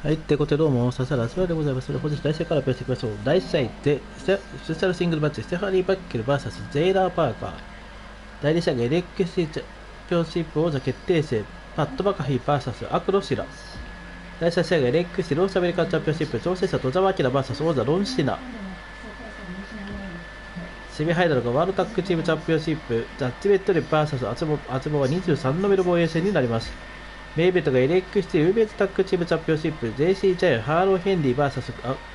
はい、ってことでどうも、笹原あつみなでございます。本日第1試合から発表していきましょう。第1試合で、スペシャルシングルマッチ、ステファニー・バッケル VS ゼイラー・パーカー。第2試合が NXT チャンピオンシップ王座決定戦、パット・バカヒー VS アクロシラ。第3試合が NXT ロースアメリカンチャンピオンシップ挑戦者戸澤明 VS 王座ロンシナ。セミファイナルがワールドタッグチームチャンピオンシップ、ジャッジメントで VS アツボは23の目の防衛戦になります。メインイベントが NXT ウーメンズタッグチームチャンピオンシップ JC ジャイアンハーロー・ヘンリー VS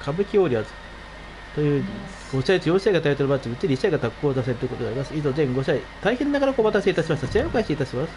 歌舞伎ウォリアーズという5試合中4試合がタイトルマッチ、うち2試合がタッグ王座戦ということであります。以上全5試合、大変ながらお待たせいたしました。試合を開始いたします。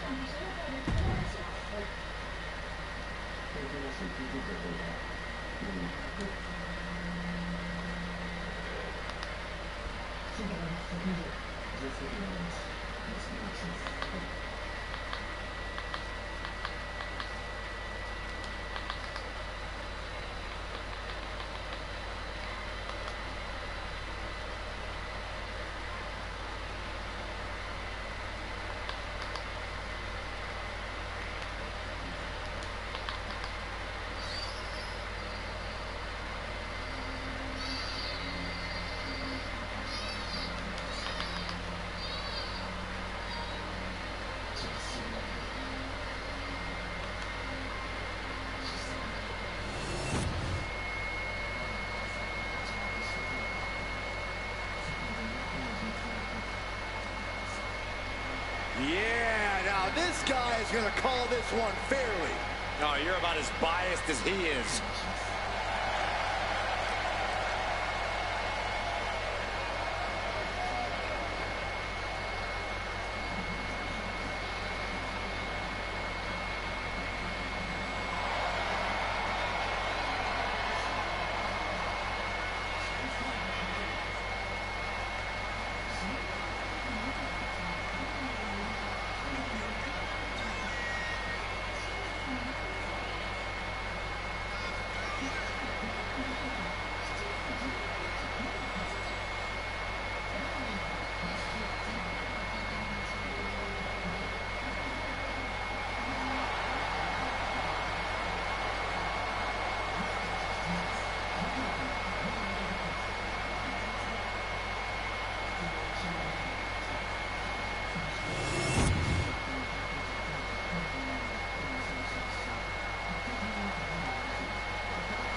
Yeah, now this guy is going to call this one fairly. No, you're about as biased as he is.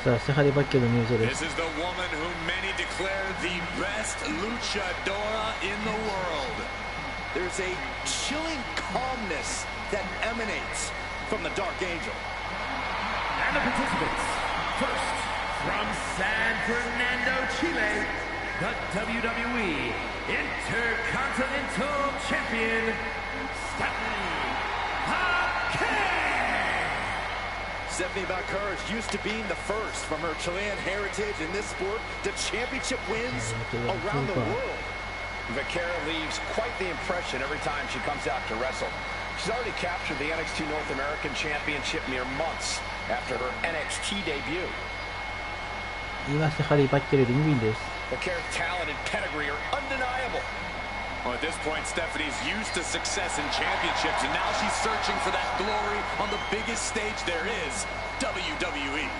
さあ、セハリバッケルの入場です。 This is the woman whom many declare the best luchadora in the world. There's a chilling calmness that emanates from the Dark Angel. And the participants, first, from San Fernando, Chile, the WWE Intercontinental Champion, Stephanie Hawkins! Stephanie Baker is used to being the first from her Chilean heritage in this sport to championship wins around the world. Vaquera leaves quite the impression every time she comes out to wrestle. She's already captured the NXT North American Championship mere months after her NXT debut. 今セハリバッケルリングインです。 Vaquera's talent and pedigree are undeniable. Well, at this point, Stephanie's used to success in championships, and now she's searching for that glory on the biggest stage there is, WWE.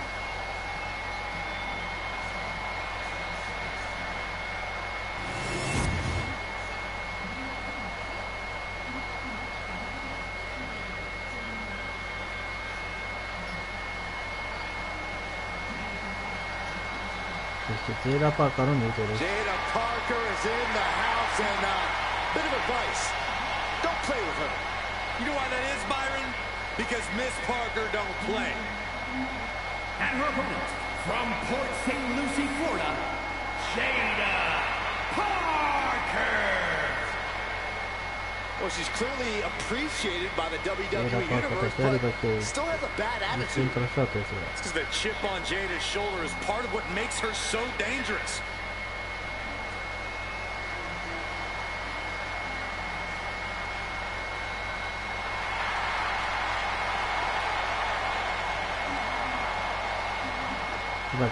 Jada Parker の入場です。 Jada Parker is in the house, and bit of advice: don't play with her. You know why that is, Byron? Because Miss Parker don't play. And her opponent, from Port St. Lucie, Florida, Jada Parker! Well, she's clearly appreciated by the WWE Universe, but still has a bad attitude. It's because the chip on Jada's shoulder is part of what makes her so dangerous.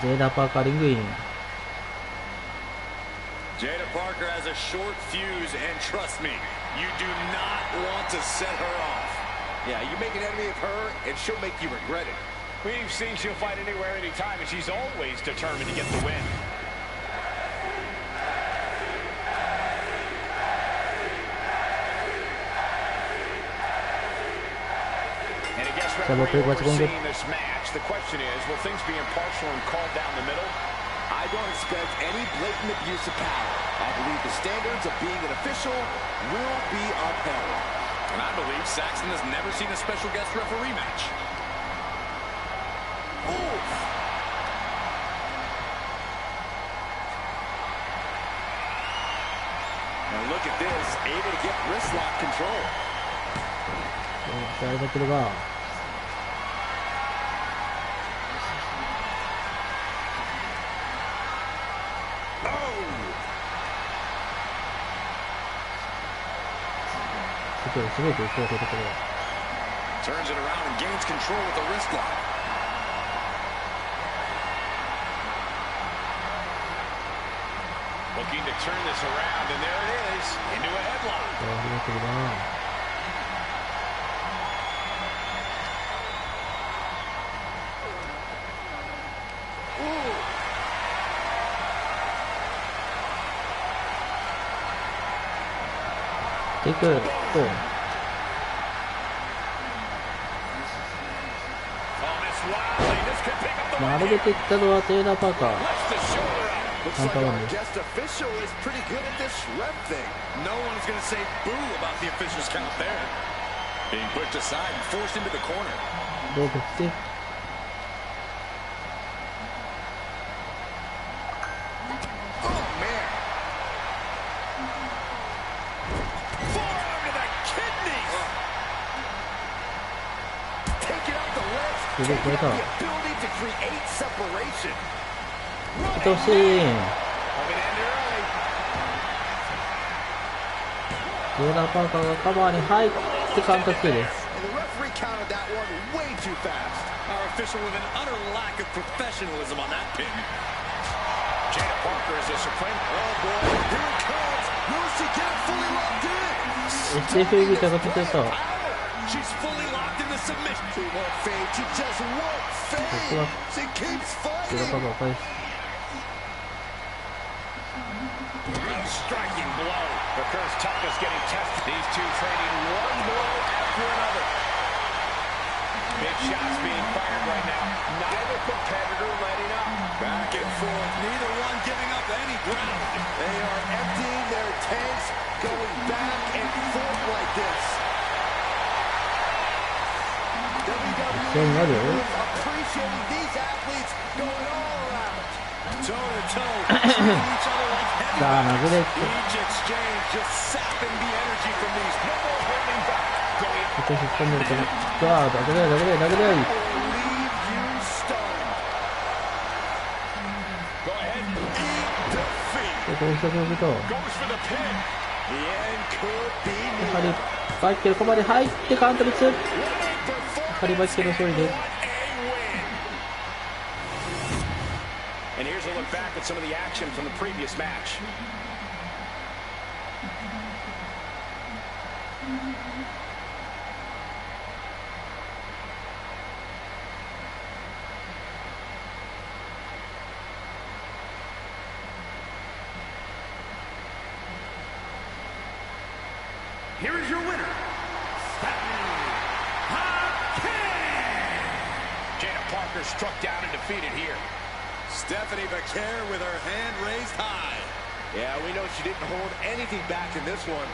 Jada Parker リングイン。 Jada Parker has a short fuse, and trust me, you do not want to set her off. Yeah, you make an enemy of her, and she'll make you regret it. We've seen she'll fight anywhere, anytime, and she's always determined to get the win. And I guess referee overseeing this match. The question is, will things be impartial and called down the middle? I don't expect any blatant abuse of power. I believe the standards of being an official will be upheld. And I believe Saxton has never seen a special guest referee match. Oof. And look at this, able to get wrist lock control. あれだければすごいというところ Turns it around and gains control with the wrist lock. Looking to turn this around, and there it is, into a headlock. Take a go. 丸めていったのはテイラー・パーカー。Looks like our guest official is pretty good at this rep thing. No one's going to say boo about the official's count there. Being pushed aside and forced into the corner. どう振って。すごいこれか。愛しい。テイラー・パーカーがカバーに入ってカウンター2です。SFAB 高くてさ。She's fully locked in the submission. She won't fade. She just won't fade. She keeps fighting. A striking blow. The Kerr's toughness getting tested. These two trading one blow after another. Big shots being fired right now. Neither competitor letting up. Back and forth. Neither one giving up any ground. They are emptying their tanks, going back and forth like this. WWE appreciating these athletes going all around. Toe to toe, each other like heavy. Each exchange just sapping the energy from these. No more holding back. Leave you stunned. Go ahead, eat defeat. Goes for the pin. The end could be near. バイケルここまで入ってカウント率。カリバイケルの勝利です。And here's a look back at some of the action from the previous match. Here is your winner, Parker struck down and defeated here. Stephanie Vaquer with her hand raised high. Yeah, we know she didn't hold anything back in this one.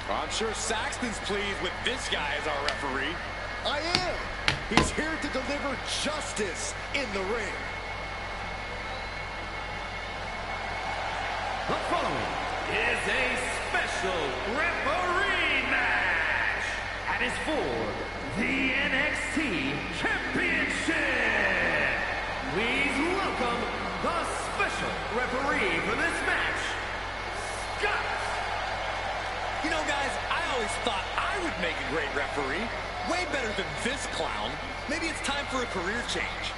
I'm sure Saxton's pleased with this guy as our referee. I am. He's here to deliver justice in the ring. The following is a special referee match and is for the NXT Championship. Please welcome the special referee for this match, Scott. You know, guys, I always thought I would make a great referee. Way better than this clown. Maybe it's time for a career change.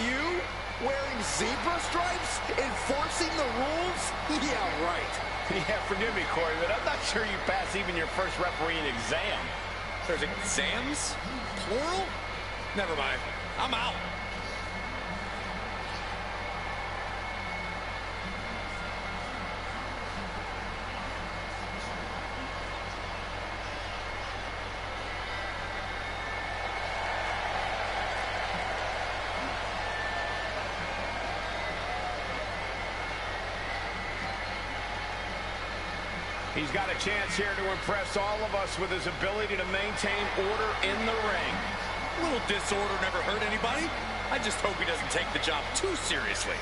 You? Wearing zebra stripes? Enforcing the rules? Yeah, right. Yeah, forgive me, Corey, but I'm not sure you pass even your first refereeing exam. There's exams? Plural? Never mind. I'm out. He's got a chance here to impress all of us with his ability to maintain order in the ring. A little disorder never hurt anybody. I just hope he doesn't take the job too seriously.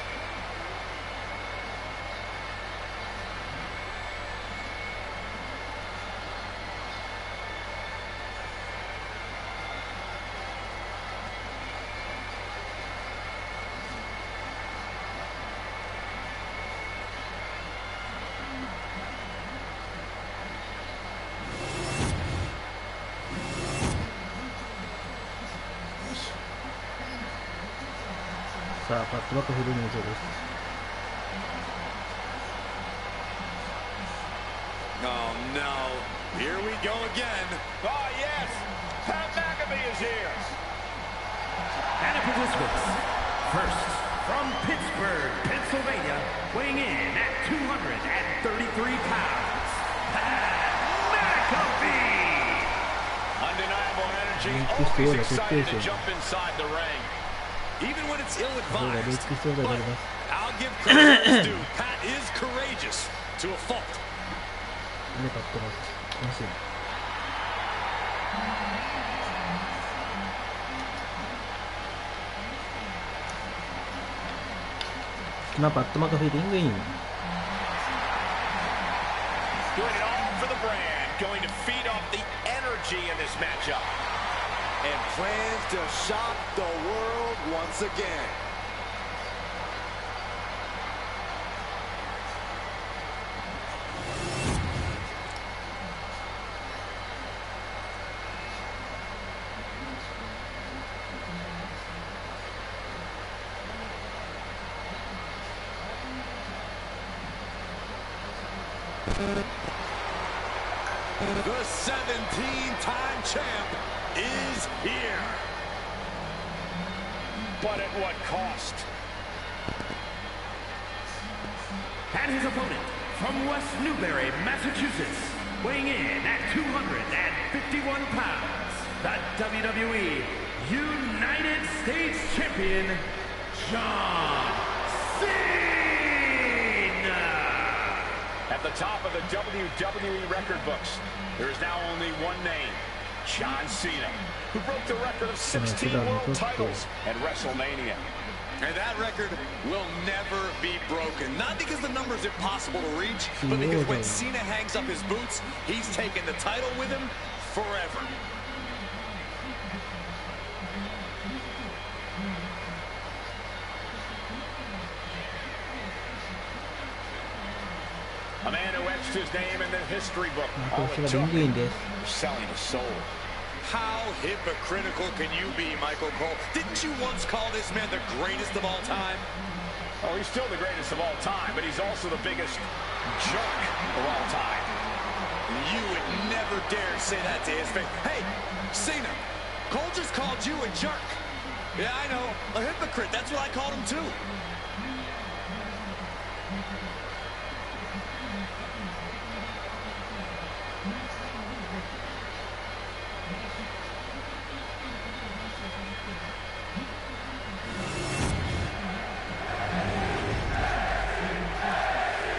さあ、パットバックフル入場です。Oh no, here we go again. Oh yes, Pat McAfee is here. And the participants, first from Pittsburgh, Pennsylvania, weighing in at 233 pounds, Pat McAfee. Undeniable energy, always excited to jump inside the ring. Even when it's ill-advised, but I'll give credit to his due. Pat is courageous to a fault. Now, Pat McAfee ring in. Doing it all for the brand, going to feed off the energy in this matchup. And plans to shock the world once again. The 17-time champ is here. But at what cost? And his opponent from West Newbury, Massachusetts, weighing in at 251 pounds, the WWE United States Champion, John Cena. At the top of the WWE record books, there is now only one name, John Cena, who broke the record of 16 world titles at WrestleMania. And that record will never be broken. Not because the number is impossible to reach, but because when Cena hangs up his boots, he's taking the title with him forever. A man who etched his name in the history book. All it took, selling his soul. How hypocritical can you be, Michael Cole? Didn't you once call this man the greatest of all time? Oh, he's still the greatest of all time, but he's also the biggest jerk of all time. You would never dare say that to his face. Hey, Cena, Cole just called you a jerk. Yeah, I know, a hypocrite. That's what I called him too.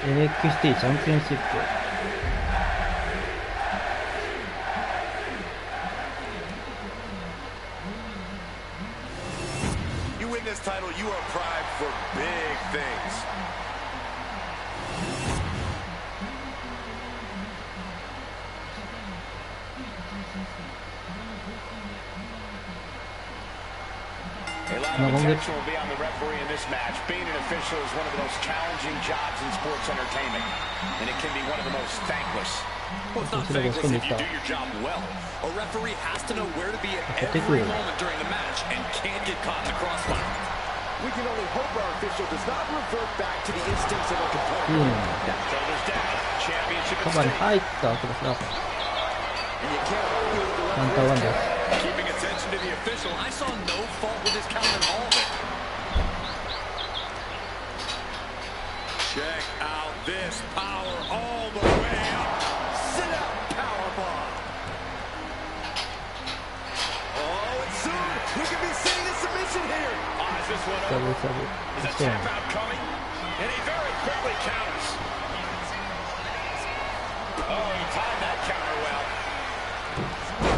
NXT チャンピオンシップ。の今月 will be on the referee in this match. Being an official is one of the most challenging jobs in sports entertainment, and it can be one of the most thankless. Well, it's not thankless if you do your job well. A referee has to know where to be at every moment during the match and can't get caught in the crossfire. We can only hope our official does not revert back to the instincts of a competitor. Shoulders down. Championship カバーに入ったわけですが、 And you can't argue with the ワンターワン referee. です。 Keeping attention to the official. I saw no fault with his count at all. Check out this power all the way up. Sit out powerbomb. Oh, and soon we could be seeing a submission here. Is this one サ over? ブサブ Is a ストーン tap out coming? And he very quickly counters. Oh, he timed that counter well.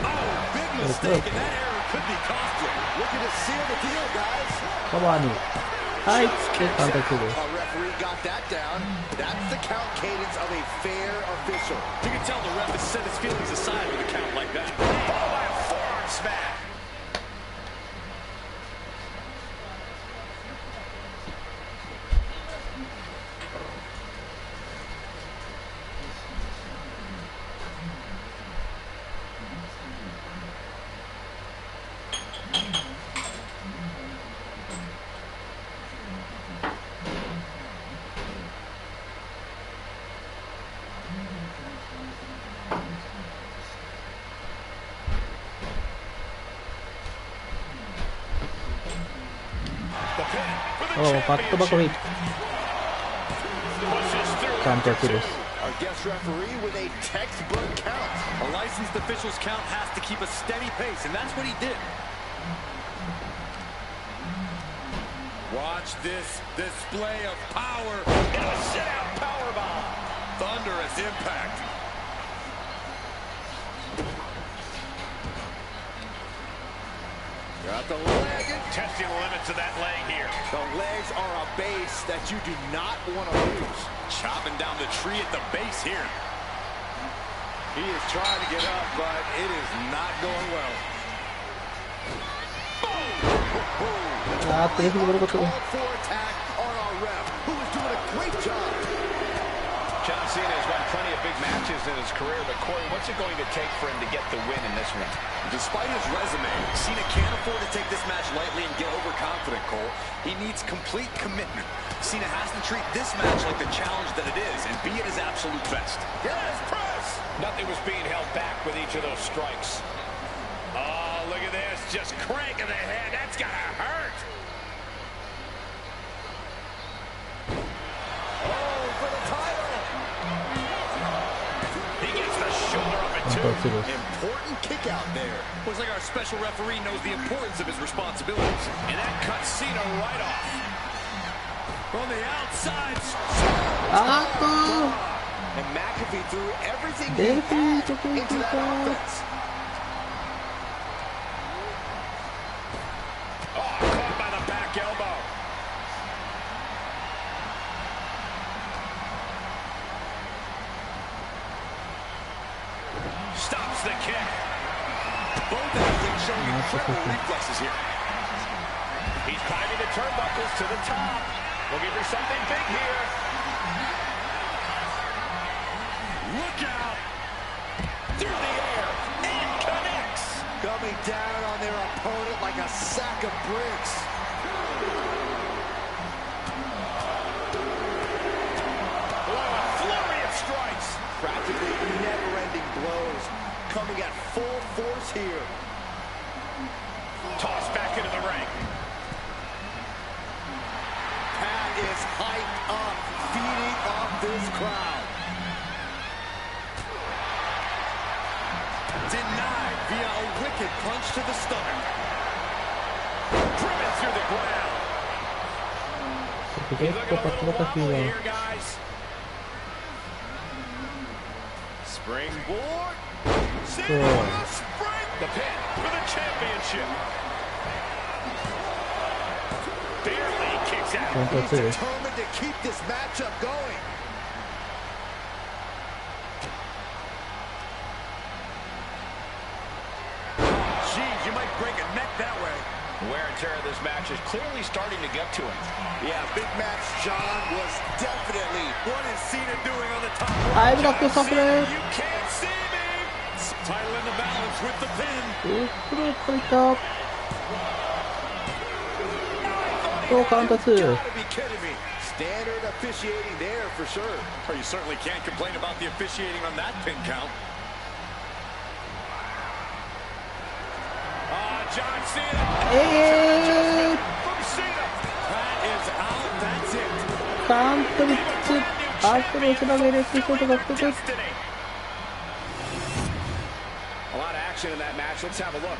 Oh, big mistake, and that error could be costly. Looking to seal the deal, guys. カバーに入ってカウンター2です。 A referee got that down. That's the count cadence of a fair official. You can tell the ref has set his feelings aside with a count like that. Followed by a forearm smash. The pin for the おお、バットバコフィット。 pushes through. カウンター2です。 Our guest referee with a textbook count. A licensed official's count has to keep a steady pace, and that's what he did. Watch this display of power. And a sit-out powerbomb. Thunderous impact. Got the leg. Testing the limits of that leg here. The legs are a base that you do not want to lose. Chopping down the tree at the base here. He is trying to get up, but it is not going well. あーっと、レフリーボールコット。 Called for attack on our ref, who is doing a great job. John Cena has won plenty of big matches in his career, but Corey, what's it going to take for him to get the win in this one? Despite his resume, Cena can't afford to take this match lightly and get overconfident, Cole. He needs complete commitment. Cena has to treat this match like the challenge that it is and be at his absolute best. Yes, press. Nothing was being held back with each of those strikes. Oh, look at this. Just cranking the head. That's got to hurt. Oh, for the title. He gets the shoulder up and two. 2です。 Important kick out there. Looks like our special referee knows the importance of his responsibilities. And that cuts Cena right off. From the outside. あーっと And McAfee threw everything レ he フリー had ちょっといい into that か offense. Oh, caught by the back elbow. Stops the kick. Both athletes showing incredible reflexes here. He's climbing the turnbuckles to the top. Looking for something big here. Look out. Through the air. And connects. Coming down on their opponent like a sack of bricks. Oh, a flurry of strikes. Practically never-ending blows coming at full force here. Tossed back into the ring. Pat is hyped up, feeding off this crowd. Denied via a wicked punch to the stomach. Driven through the ground. 結構バットバコフィー Here, は guys. Springboard. Cena Cool. with a spring. The pin for the championship. Barely kicks out. カウンター2です。 Determined to keep this matchup going. Geez, you might break a neck that way. Wear and tear of this match is clearly starting to get to him. Yeah, big match John was definitely. What is Cena doing on the top? はい、ブラックスタッフで You can't see me. Title in the balance with the pin. プロこいったそうカウント2 Gotta be kidding me. Standard officiating there for sure. Or you certainly can't complain about the officiating on that pin count. John Cena. From Cena. That is out. That's it. カウント3つアプローチのメレスショット獲得 A lot of action in that match. Let's have a look.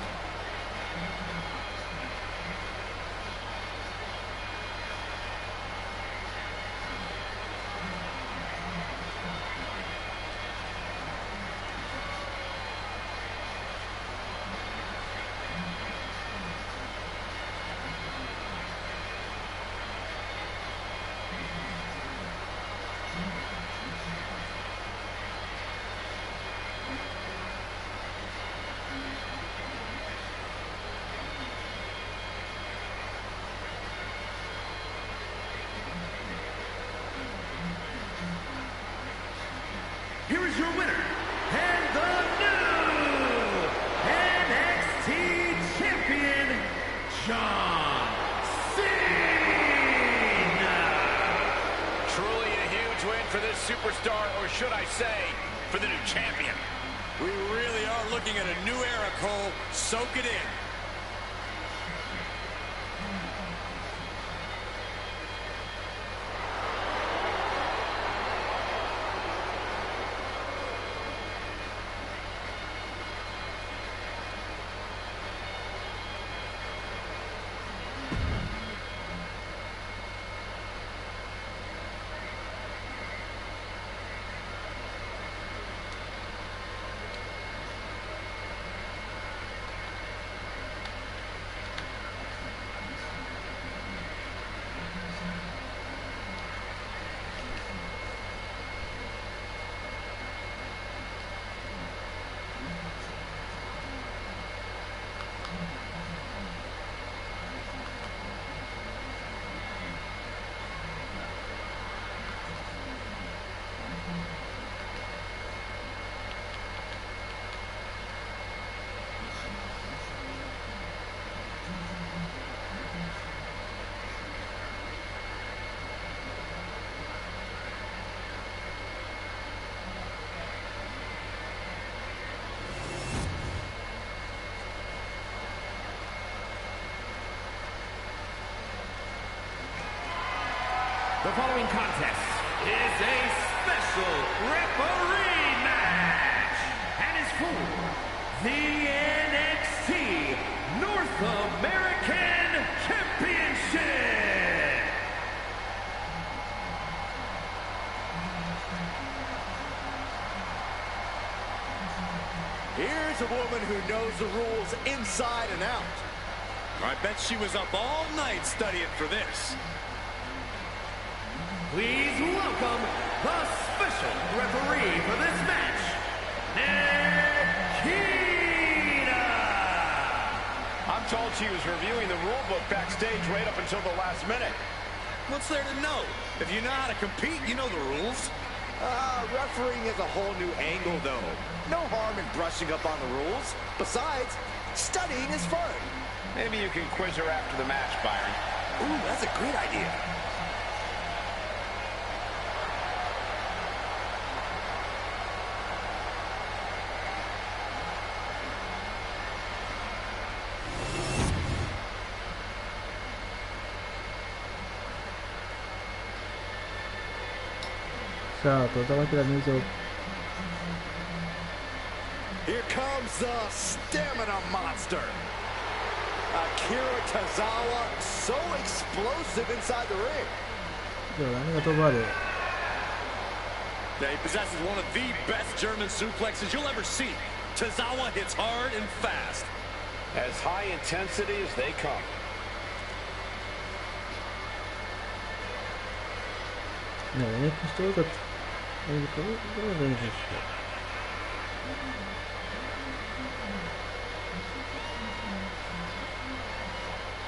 Here is your winner, and the new NXT champion, John Cena. Truly a huge win for this superstar, or should I say, for the new champion. We really are looking at a new era, Cole. Soak it in. The following contest is a special referee match and is for the NXT North American Championship. Here's a woman who knows the rules inside and out. I bet she was up all night studying for this. Please welcome the special referee for this match, Nikita. I'm told she was reviewing the rule book backstage right up until the last minute. What's there to know? If you know how to compete, you know the rules. Refereeing is a whole new angle, though. No harm in brushing up on the rules. Besides, studying is fun. Maybe you can quiz her after the match, Byron. Ooh, that's a great idea.さあ戸田明入場 Here comes the stamina monster. Akira Tozawa, so explosive inside the ring. では何が飛ばる He possesses one of the best German suplexes you'll ever see. Tozawa hits hard and fast. As high intensity as they come. ねえネクストよかったどういうことですか Here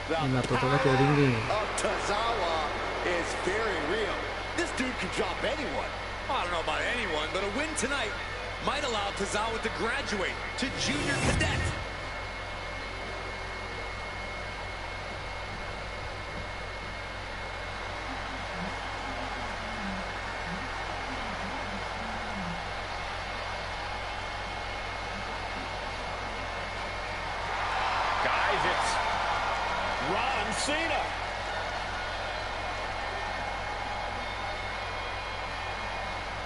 今とどめてるリングイン。 Tozawa is very real. This dude can drop anyone. I don't know about anyone, but a win tonight might allow Tozawa to graduate to junior cadet. Guys, it's Ron Cena.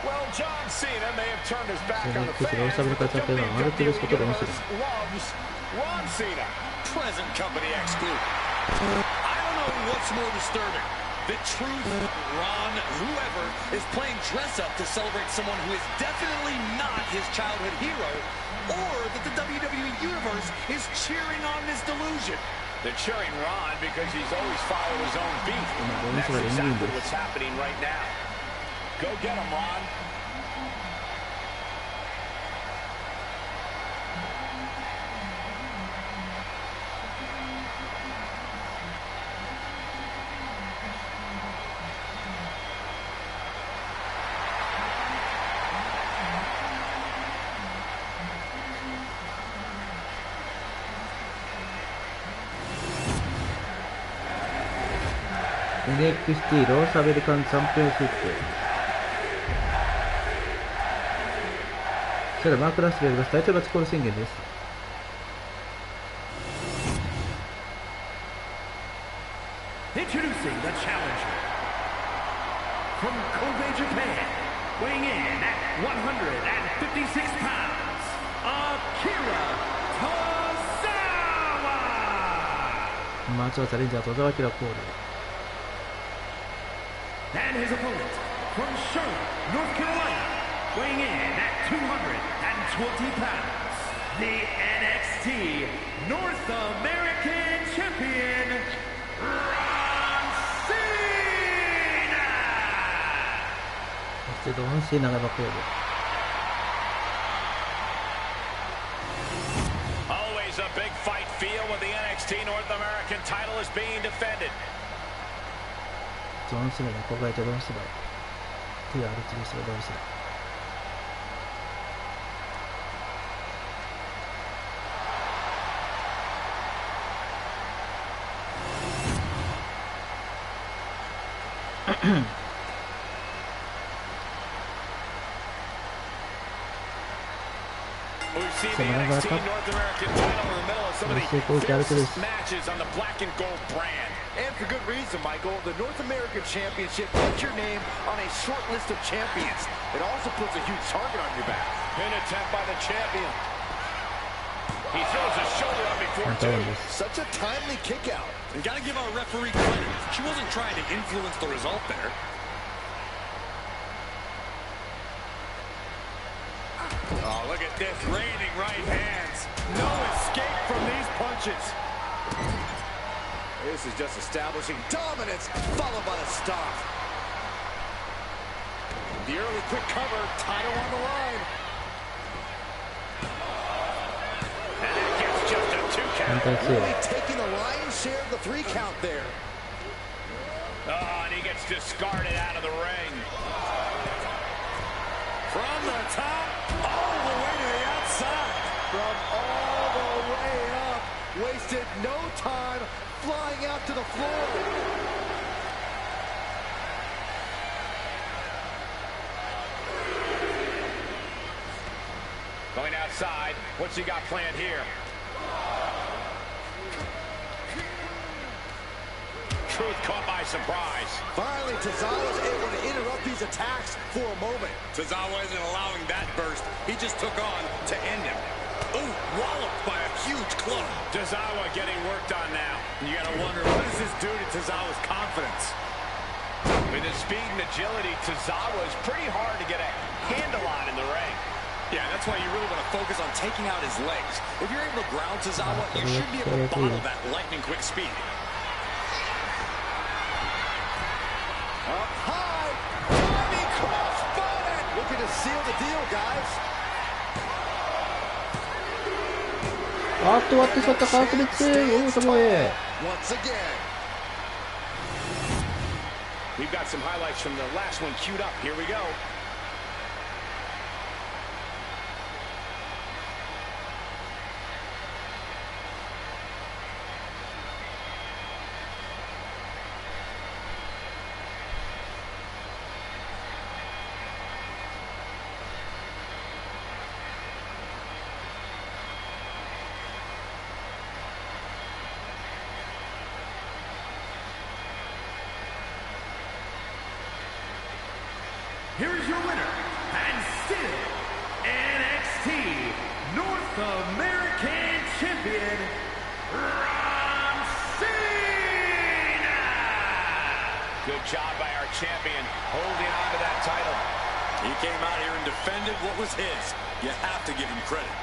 Well, John Cena may have turned his back on the fans, but the WWE Universe loves Ron Cena. Present company exclude. I don't know what's more disturbing. The truth, Ron, whoever, is playing dress-up to celebrate someone who is definitely not his childhood hero, or that the WWE Universe is cheering on this delusion. They're cheering Ron because he's always followed his own beat. That's exactly what's happening right now. Go get him, Ron. NXT ロースアメリカンチャンピオンシップ。それではマーク・ラッシュがやります。タイトルマッチコール宣言です。Introducing the challenger from Kobe, Japan, weighing in at 156 pounds, Akira Tozawa. まずはチャレンジャー戸沢明コール。And his opponent from Charlotte, North Carolina, weighing in at 220 pounds, the NXT North American Champion, Ron Cena! そしてドン・シーナがコール。Always a big fight feel when the NXT North American title is being defended. ドン・シーナがここへとドン・シーナ。TR1ですよ、ドン・シーナ。We've seen the NXT North American title in the middle of some of the fiercest matches on the black and gold brand. And for good reason, Michael. The North American Championship puts your name on a short list of champions. It also puts a huge target on your back. Pin attempt by the champion. He throws his shoulder up before two. Such a timely kick out. And gotta give our referee credit. She wasn't trying to influence the result there. Oh, look at this. Raining right hands. No escape from these punches. This is just establishing dominance, followed by the stomp. The early quick cover, title on the line. And it gets just a 2 count. Really taking the lion's share of the 3 count there. Oh, and he gets discarded out of the ring. From the top, all the way to the outside. From all the way up. Wasted no time flying out to the floor. Going outside. What's he got planned here? Truth caught by surprise. Finally, Tozawa's able to interrupt these attacks for a moment. Tozawa isn't allowing that burst. He just took on to end him. Ooh, walloped by a huge club. Tozawa getting worked on now. You gotta wonder, what does this do to Tozawa's confidence? With his speed and agility, Tozawa is pretty hard to get a handle on in the ring. Yeah, that's why you really want to focus on taking out his legs. If you're able to ground Tozawa, you should be able to bottle that lightning quick speed. Up high, Bobby cross-bodied. Looking to seal the deal, guys. あっと終わってしまった川上つい、すごい。 Once again. We've got some highlights from the last one queued up. Here we go. Here is your winner, and still NXT North American Champion, Ron Cena! Good job by our champion holding on to that title. He came out here and defended what was his. You have to give him credit.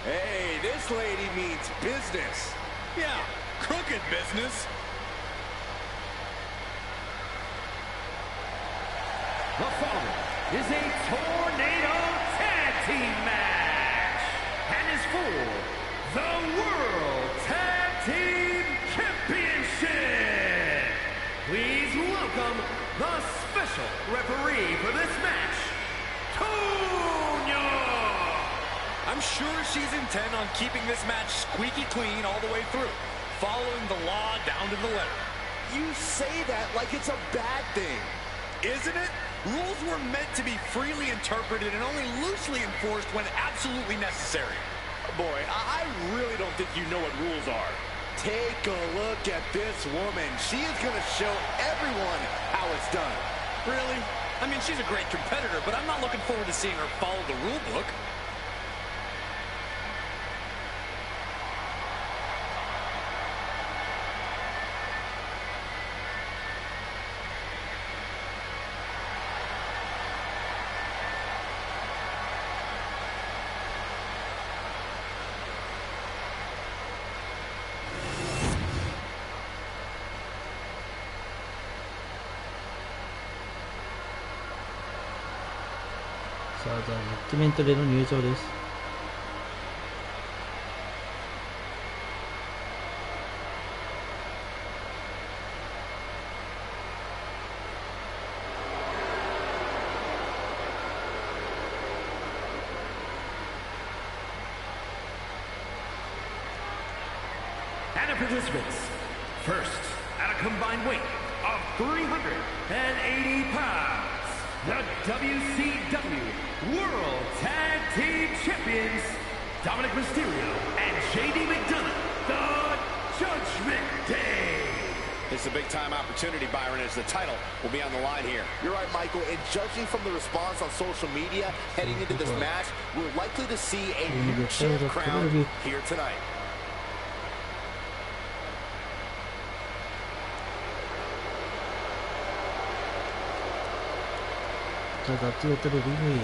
Hey, this lady means business. Yeah, crooked business. The following is a tornado tag team match and is for the World Tag Team Championship. Please welcome the special referee for this match, Tonya. I'm sure she's intent on keeping this match squeaky clean all the way through, following the law down to the letter. You say that like it's a bad thing, isn't it? Rules were meant to be freely interpreted and only loosely enforced when absolutely necessary. Boy, I really don't think you know what rules are. Take a look at this woman. She is going to show everyone how it's done. Really? I mean, she's a great competitor, but I'm not looking forward to seeing her follow the rule book.さあ、じゃあジャッジメントでの入場です。And the participants, first, at a combined weight of 380 pounds, the WCW World Tag Team Champions, Dominic Mysterio and JD McDonough, the Judgment Day. It's a big-time opportunity, Byron, as the title will be on the line here. You're right, Michael, and judging from the response on social media heading into this match, we're likely to see a new champ crowned here tonight. じゃあジャッジメントでリングイン。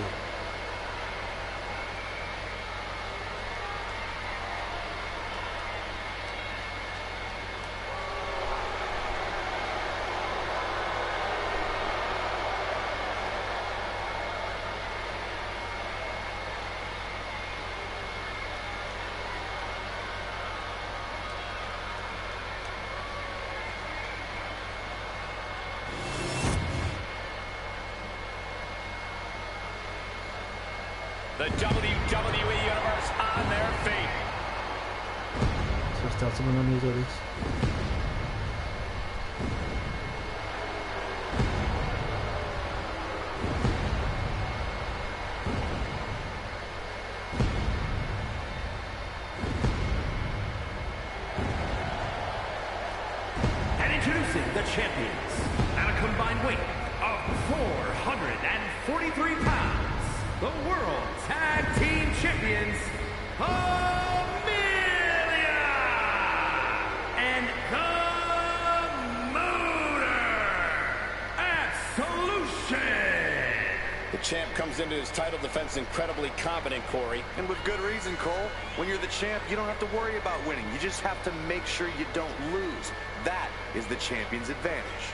The WWE Universe on their feet. そして厚むの入場です。Introducing the champions at a combined weight of 443 pounds, the World Tag Team Champions, Amelia and the Motor Absolution. The champ comes into his title defense incredibly confident, Corey. And with good reason, Cole. When you're the champ, you don't have to worry about winning. You just have to make sure you don't lose. That is the champion's advantage.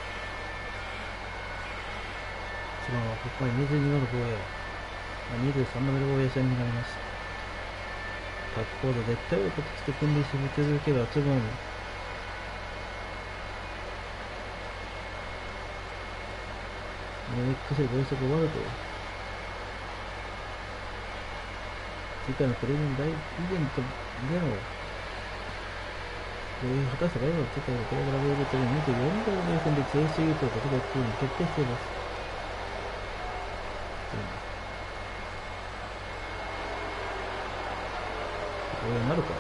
ここは22度の防衛、23度目の防衛戦になります。バックコード絶対をことして君臨し続ける厚むのみ。NXT 合宿終わると、次回のプレミアム大イベントでの果たしたライバルの世界のプレミアムイベントで24度の防衛戦で JCU ということでついに決定しています。これになるか。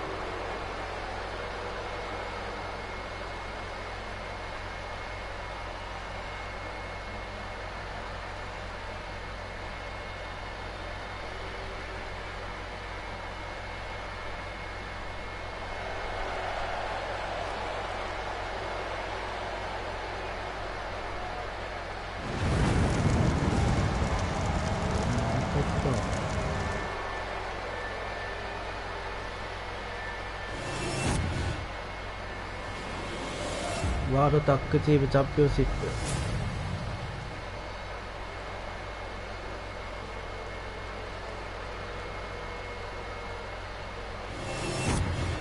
ワールドタッグチームチャンピオンシップ。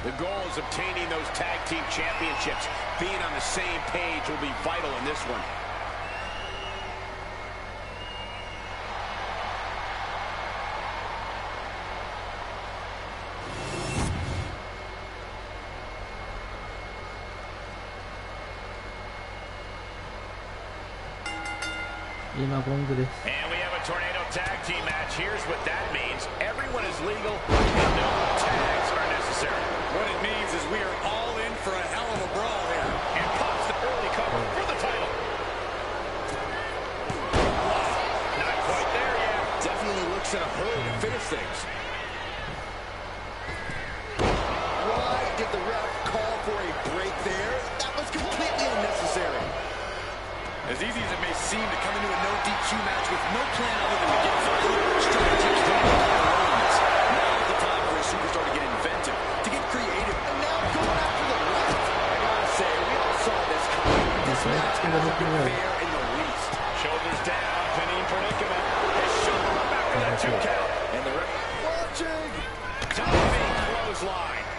The goal is obtaining those tag team championships. Being on the same page will be vital in this one. And we have a tornado tag team match. Here's what that means. Everyone is legal and no tags are necessary. What it means is we are all in for a hell of a brawl here. And pops the early cover for the title. Not quite there yet. Definitely looks in a hurry to finish things. Why did the ref call for a break there? That was completely unnecessary. As easy as it may seem to come into a no DQ match with no plan other than to get violent, strategy can be erroneous. Now is the time for a superstar to get inventive, to get creative, and now going after the left. I gotta say, we all saw this coming. This match cannot be fair in the least. Shoulders down, pinning predicament. His shoulder up after that 2 count. And the ref watching. Diving clothesline.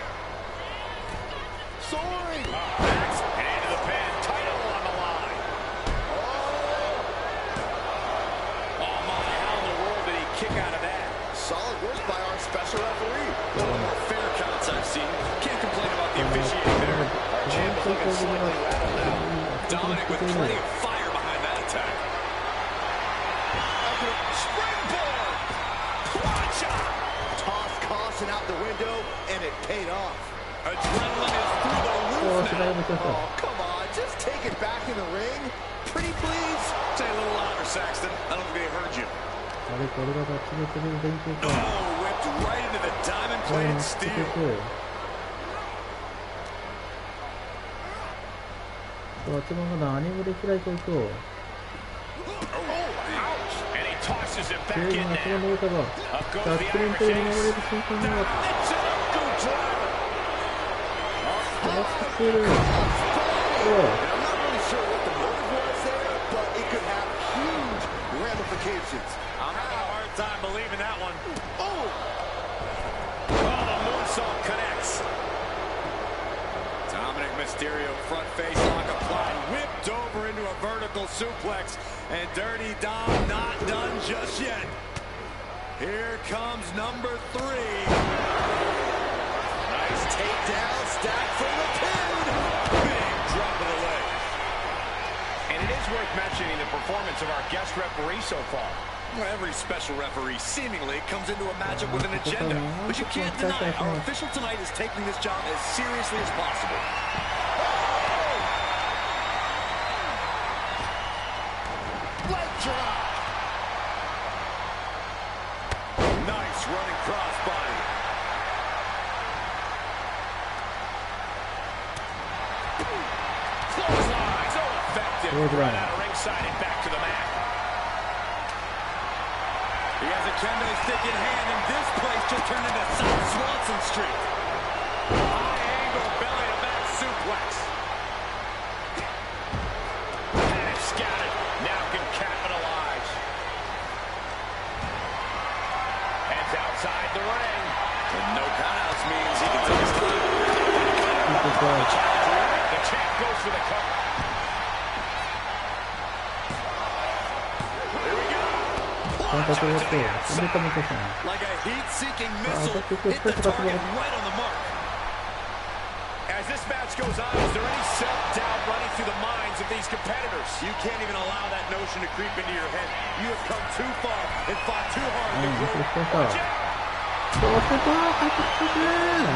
Soaring. Backs and into the pin. Title on the line. Kick out of that. Solid work by our special referee. One of the more fair counts I've seen. Can't complain about the officiating there. Our champ is looking slightly rattled now. Dominic with plenty of fire behind that attack. Springboard! Quad shot! Toss caution out the window, and it paid off. Adrenaline is through the roof now. Oh, come on. Just take it back in the ring. Pretty please. Say a little louder, Saxton. I don't think they heard you. Oh, whipped right into the diamond-plated steel. So, and he tosses it back in now. Up goes the Irish I'm not really sure what the motive was there, but it could have huge ramifications. I'm having a hard time believing that one. Oh, the moonsault connects. Dominic Mysterio front face lock applied, whipped over into a vertical suplex, and Dirty Dom not done just yet. Here comes number 3. Nice takedown, stack for the pin. Big drop of the leg. And it is worth mentioning the performance of our guest referee so far. Well, every special referee seemingly comes into a matchup with an agenda, but you can't deny our official tonight is taking this job as seriously as possible. Leg drop. Nice running crossbody. Clothesline, so effective. Right out of ringside and back to the mat. He has a kendo stick in hand, and this place just turned into South Swanson Street. High angle belly to back suplex. Panic scattered. Now can capitalize. Heads outside the ring. And no countouts means he can take his time. The champ goes for the cover. Like a heat-seeking missile, hit the target right on the mark. As this match goes on, is there any self-doubt running through the minds of these competitors? You can't even allow that notion to creep into your head. You have come too far and fought too hard to grow. Watch out!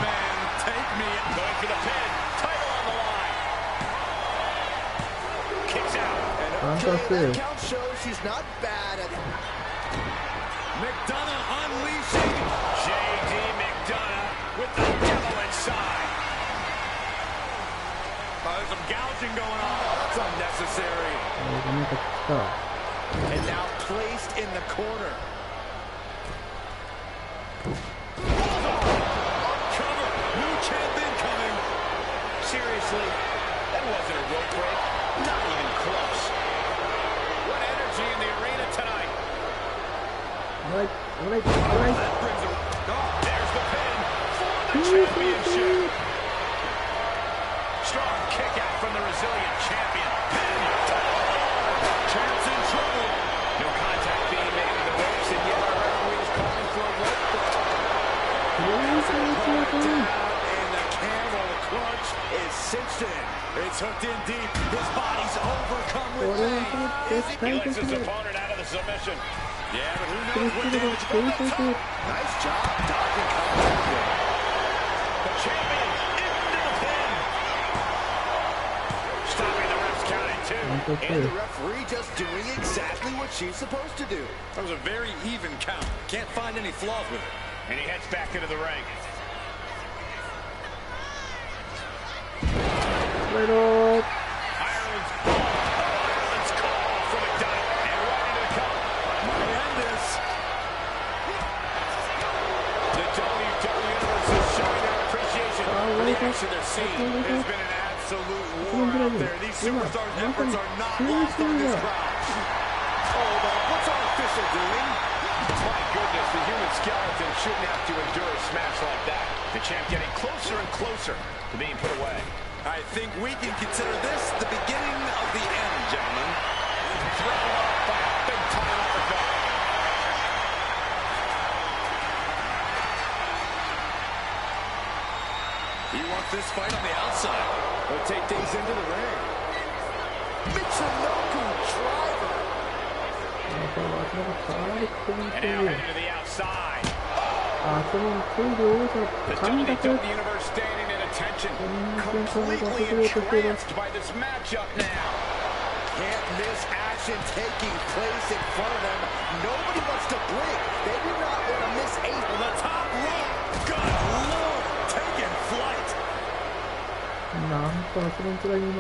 Man, take me and going for the pin. Title on the line. Kicks out. And okay, that count shows he's not bad at it. McDonough unleashing J.D. McDonough with the devil inside. There's some gouging going on. That's unnecessary. And now placed in the corner. Cover. New champion coming. Seriously, that wasn't a rope break. Not even close. What energy in the arena tonight. All right. That brings him. Oh, there's the pin for the championship. Strong kick out from the resilient champion. Pin. Champ's in trouble. No contact being made with the ropes, and yet our referee is calling for a rope break. And the camel clutch is cinched in. It's hooked in deep. His body's overcome with pain. He lets his opponent out of the submission. Yeah, but who knows what damage will be done. Nice job dodging contact. The champion into the pin. Stopping the ref's count at 2. And the referee just doing exactly what she's supposed to do. That was a very even count. Can't find any flaws with it. And he heads back into the ring. Right up. Ireland's call for McDonough. And right into the cover. Might end this. The WWE Universe is showing their appreciation for the action they're seeing. There's been an absolute war out there. These superstars' efforts are not lost on this crowd. Hold on. What's our official doing? My goodness, the human skeleton shouldn't have to endure a smash like that. The champ getting closer and closer to being put away. I think we can consider this the beginning of the end, gentlemen. Thrown up by a big-time uppercut. He wants this fight on the outside. He'll take things into the ring. Michinoku driver. And now heading to the outside. The WWE Universe standing at attention. Completely entranced by this matchup now. Can't miss action taking place in front of them. Nobody wants to blink. They do not want to miss eight. On the top rope. Good Lord. Taking flight. なんかそのくらいに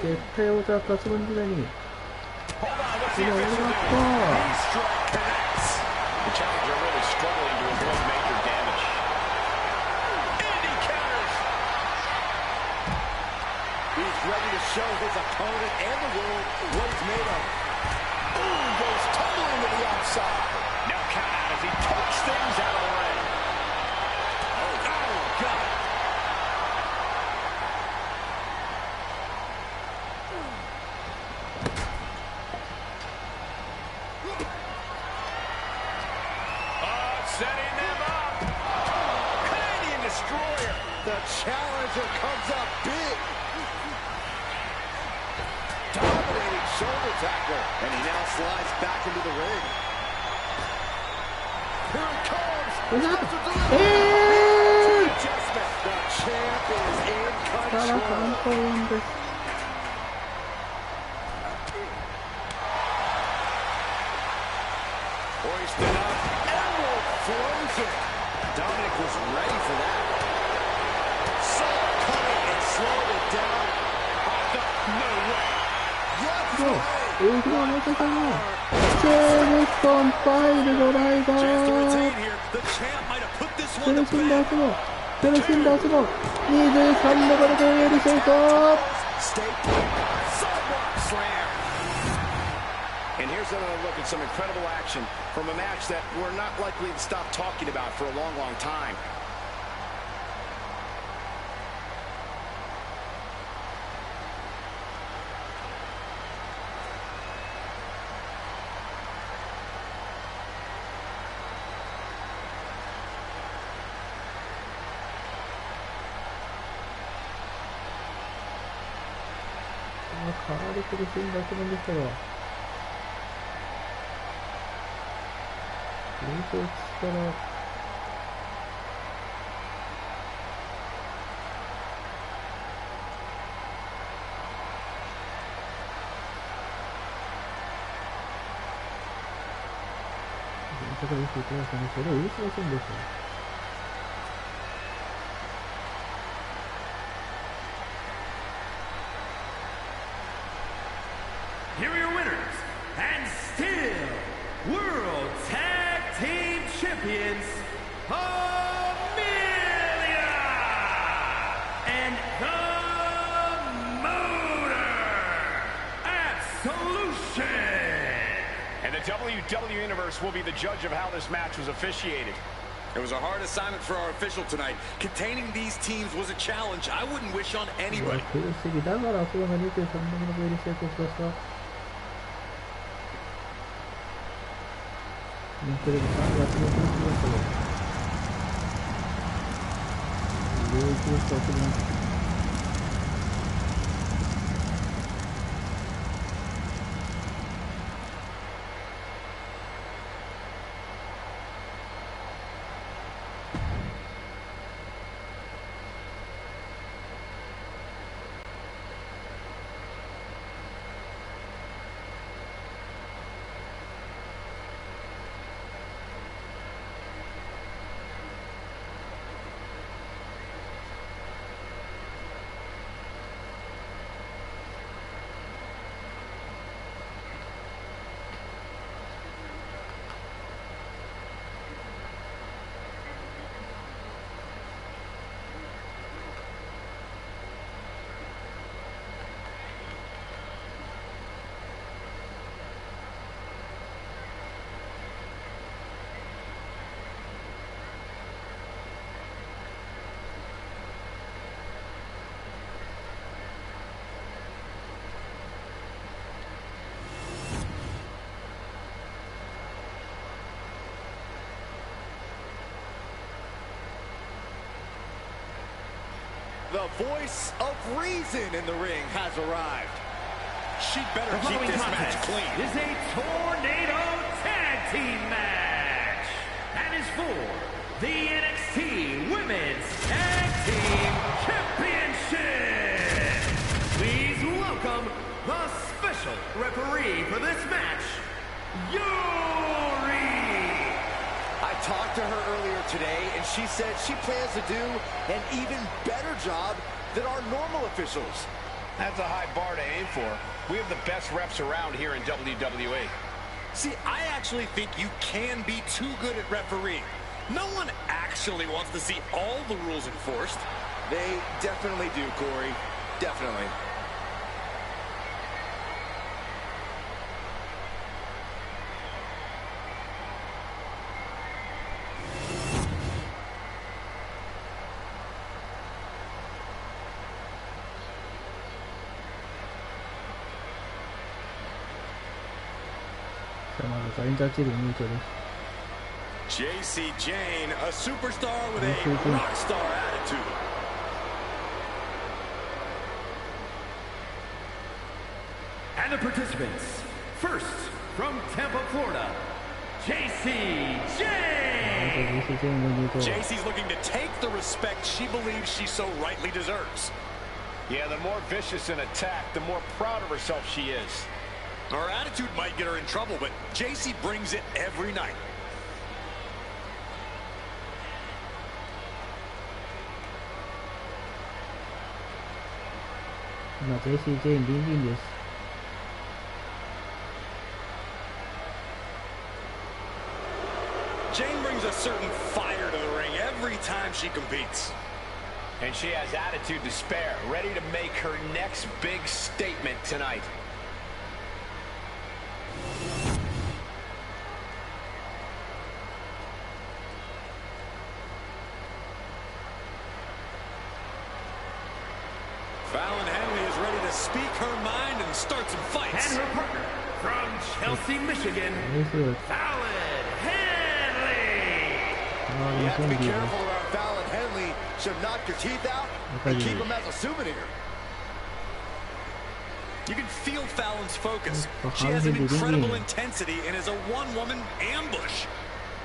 絶対王者は勝ち分時代に Hold on, what's the official doing? Knee strike connects. The challenger really struggling to avoid major damage. And he counters. He's ready to show his opponent and the world what he's made of. Boom, goes tumbling to the outside. Now count out as he pokes things out of the ring. Oh, God. challenger comes up big. Dominating shoulder tackle. And he now slides back into the ring. Here it comes. Adjustment. The champ is in control. Hoisted up. Emerald frozen. Dominic was ready for that. Saw it coming and slowed it down. No way. Yes way. Chance to retain here. The champ might have put this one to bed. Stay put. Sidewalk slam. And here's another look at some incredible action from a match that we're not likely to stop talking about for a long, long time. Here are your winners, and still World Tag Team Champions, Amelia and the Motor Absolution. And the WWE Universe will be the judge of how this match was officiated. It was a hard assignment for our official tonight. Containing these teams was a challenge I wouldn't wish on anybody. The voice of reason in the ring has arrived. She'd better keep this match clean. Is a tornado tag team match and is for the NXT Women's Tag Team Championship. Please welcome the special referee for this match, Yuri. I talked to her earlier today, and she said she plans to do an even better job than our normal officials. That's a high bar to aim for. We have the best refs around here in WWE. See, I actually think you can be too good at refereeing. No one actually wants to see all the rules enforced. They definitely do, Corey. Definitely. JC Jane, a superstar with a rock star attitude. And the participants, first from Tampa, Florida, JC Jane. JC's looking to take the respect she believes she so rightly deserves. Yeah, the more vicious an attack, the more proud of herself she is. Her attitude might get her in trouble, but JC brings it every night. JC Jane リンリンです。Jane brings a certain fire to the ring every time she competes. And she has attitude to spare, ready to make her next big statement tonight. Fallon Henley is ready to speak her mind and start some fights. And her partner from Chelsea, Michigan, Fallon Henley. You have to be careful around Fallon Henley. She'll knock your teeth out and keep them as a souvenir. You can feel Fallon's focus. She has an incredible intensity and is a one-woman ambush.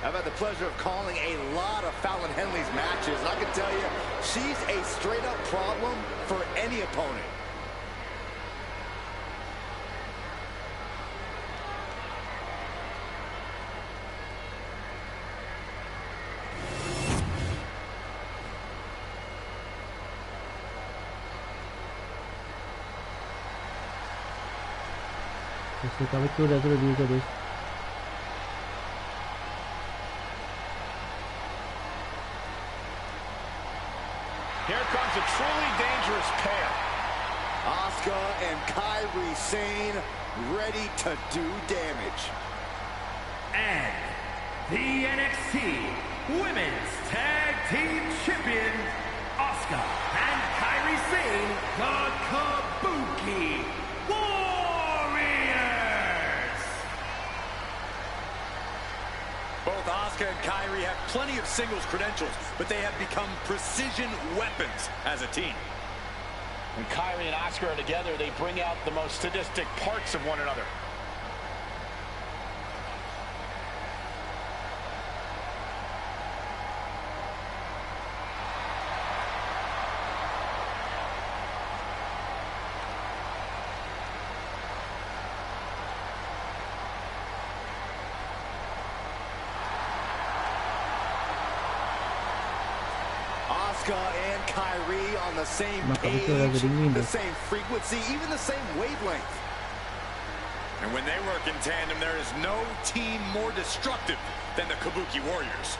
I've had the pleasure of calling a lot of Fallon Henley's matches, and I can tell you, she's a straight-up problem for any opponent. Here comes a truly dangerous pair. Asuka and Kairi Sane ready to do damage. And the NXT Women's Tag Team Champions, Asuka and Kairi Sane, the Kabuki Warriors. Both Asuka and Kairi have plenty of singles credentials, but they have become precision weapons as a team. When Kairi and Asuka are together, they bring out the most sadistic parts of one another. Asuka and Kairi on the same page, the same frequency, even the same wavelength. And when they work in tandem, there is no team more destructive than the Kabuki Warriors.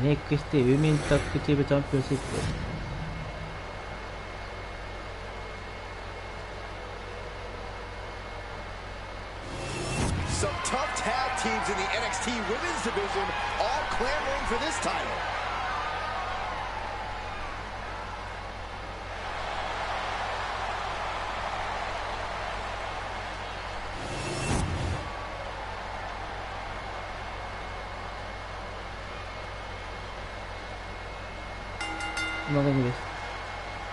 NXT Women's Tag Team Championship. Some tough tag teams in the NXT Women's Division all clamoring for this title.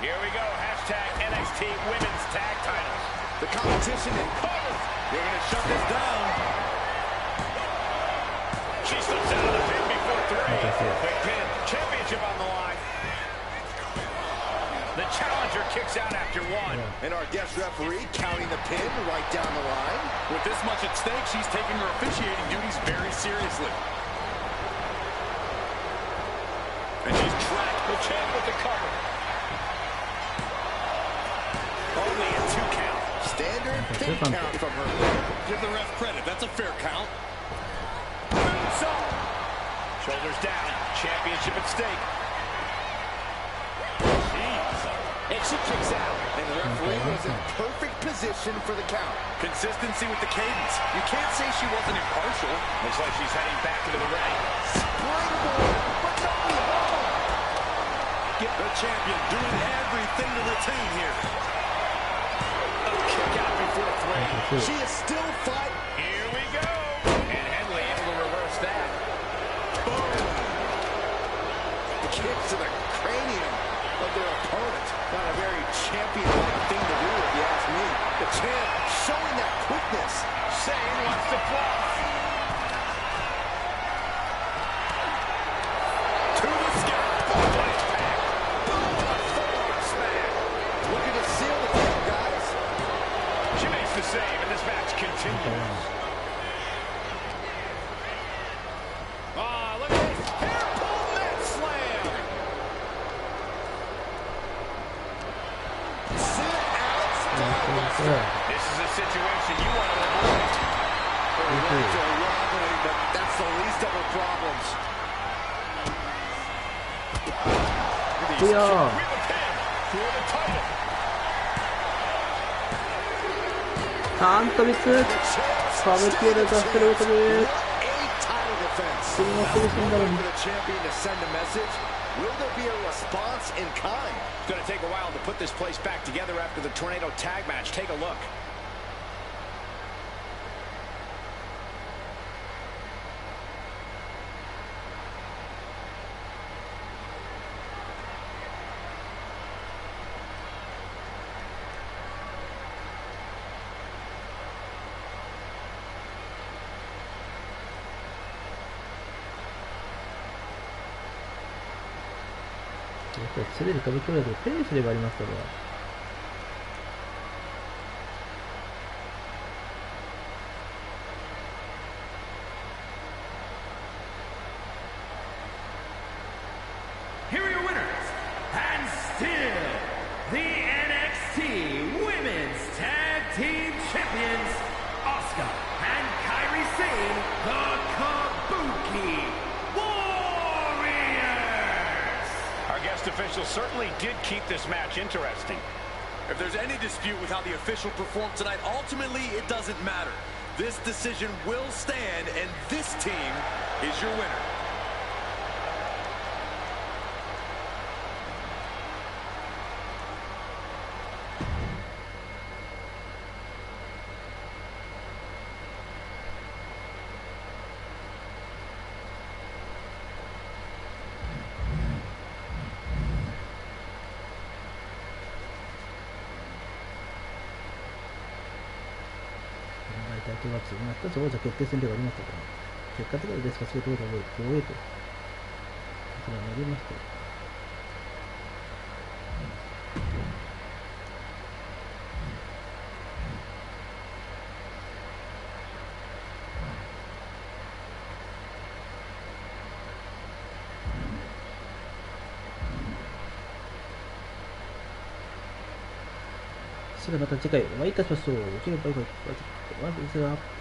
Here we go, hashtag NXT Women's Tag Titles. The competition in We're going to shut this down. She slips out of the pin before 3. Quick pin, championship on the line. The challenger kicks out after 1. And our guest referee counting the pin right down the line. With this much at stake, she's taking her officiating duties very seriously. And she's tracked the champ with the cover. Only a 2 count. Standard pin count from her. Give the ref credit. That's a fair count. Shoulders down. Championship at stake. Jeez. And she kicks out. And the referee was in perfect position for the count. Consistency with the cadence. You can't say she wasn't impartial. Looks like she's heading back into the ring. Springboard, but don't be home. Get the champion doing everything to retain here. A kick out before 3. She is still fighting. Here we go. And Henley able to reverse that. Boom. Kick to the cranium of their opponent. よ。This is a situation you want to avoid. But that's the least of her problems. いやー。 For the title. ターントビス。サブキューで出してることで。 次も苦しんだのに。 Will there be a response in kind? It's going to take a while to put this place back together after the tornado tag match. Take a look.やっぱり滑る歌舞伎だとペースではありますから。Here are your winners, and still the NXT Women's Tag Team Champions, Asuka and Kairi Sane, the Kabuki Warriors. Our guest official certainly did keep this match interesting. If there's any dispute with how the official performed tonight, ultimately it doesn't matter. This decision will stand, and this team is your winner.大体はつまった王者決定戦ではありましたが、結果的にですが、すべて王者を防衛と、こちらになりました。それではまた次回お会いいたしましょう。まずは。